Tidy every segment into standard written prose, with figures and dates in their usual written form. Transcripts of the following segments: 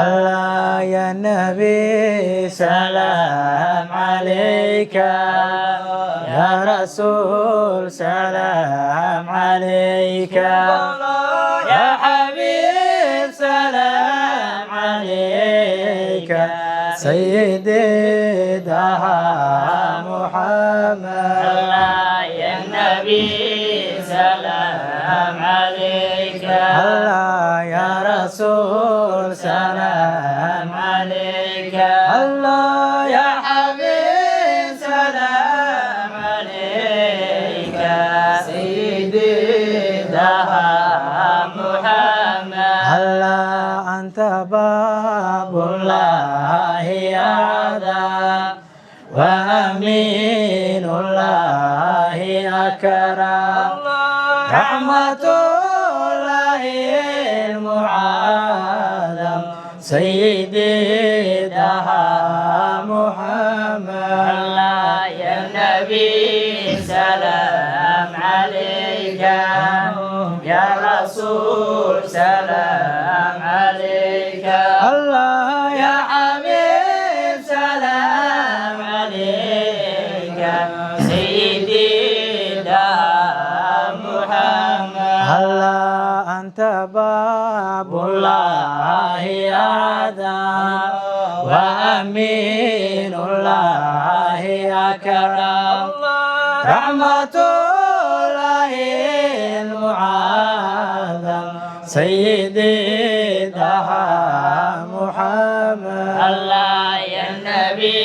الله يا نبي سلام عليك يا رسول سلام عليك يا حبيب سلام عليك سيدي دها محمد الله يا نبي سلام عليك الله يا رسول سلام عليك الله يا حبيب سلام عليك سيدي دها محمد الله أنت باب الله هذا وأمين الله أكرم رحمة الله المعظم سيدي دها محمد الله يا نبي سلام عليك يا رسول سلام عليك الله يا حبيب سلام عليك سيدي دها محمد الله أنت باب الله هذا وأمين الله أكرم رحمة الله المعظم سيدي دها محمد الله يا نبي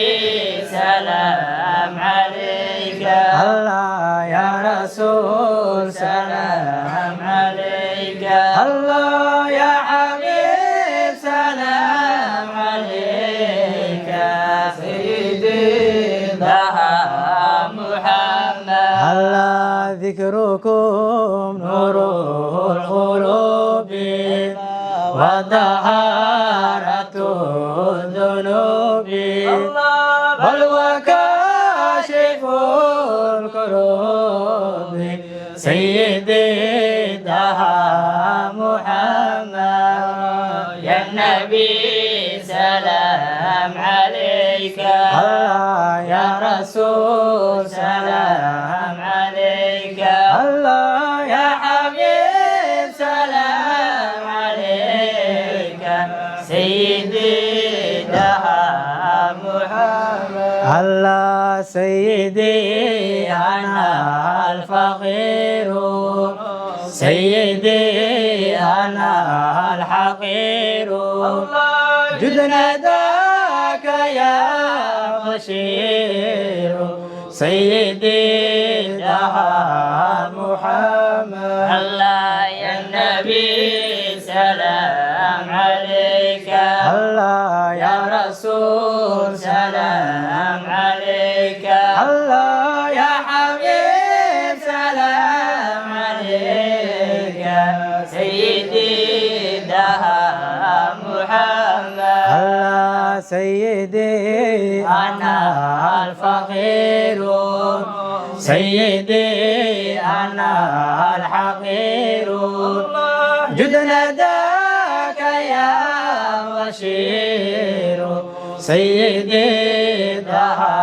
سلام عليك الله يا رسول سلام عليك الله يا حبيب سلام عليك سيدي دها محمد الله ذكركم نور القلوب وطهارة الذنوب بل وكاشف الكروب سيدي دها محمد يا النبي سلام عليك الله يا رسول سلام عليك الله يا حبيب سلام عليك سيدي دها محمد الله سيدي أنا الفقير سيدي أنا الحقير جدنا ذاك يا بشير سيدي دها محمد الله يا النبي سلام عليك الله يا رسول سلام عليك الله يا حبيب سلام عليك سيدي دها محمد الله سيدي أنا الفقير سيدي أنا الحقير جدنا ذاك يا بشير سيدي دها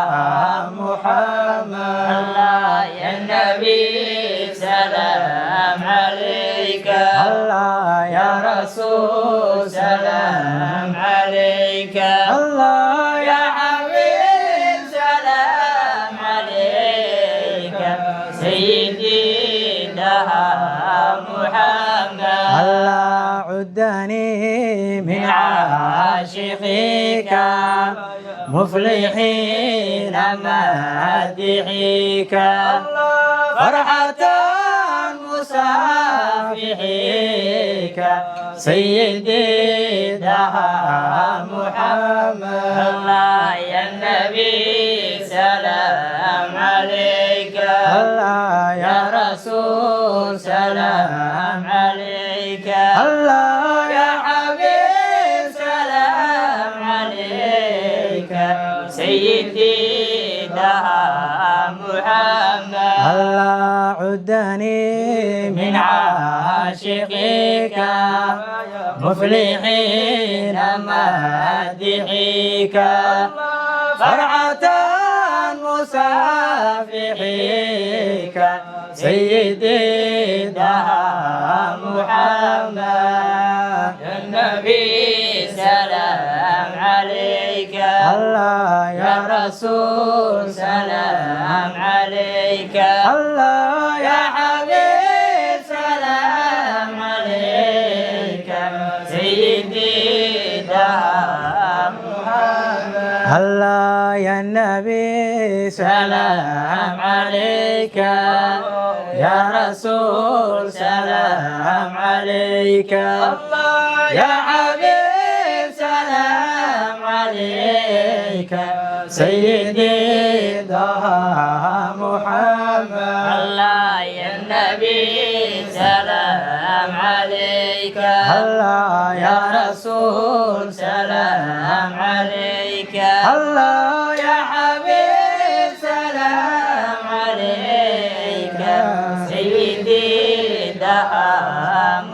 محمد الله يا النبي سلام عليك الله يا رسول سلام عليك الله يا حبيب سلام عليك سيدي دها محمد الله عدني من عاشقك مفلحين مادحيك فرحة مسافحيك سيدي دها محمد الله يا النبي سلام عليك الله يا رسول سلام عليك الله يا حبيب سلام عليك سيدي دها محمد الله عدني من عاشقك مفلحين مادحيك فرحة مسافحيك سيدي دها محمد يا النبي سلام عليك الله يا رسول سلام عليك الله يا حبيب سلام عليك سيدي دها محمد الله يا النبي سلام عليك يا رسول سلام عليك يا حبيب سلام عليك سيدي ضحى محمد الله يا النبي سلام عليك الله يا رسول سلام عليك الله يا حبيب سلام عليك سيدي دها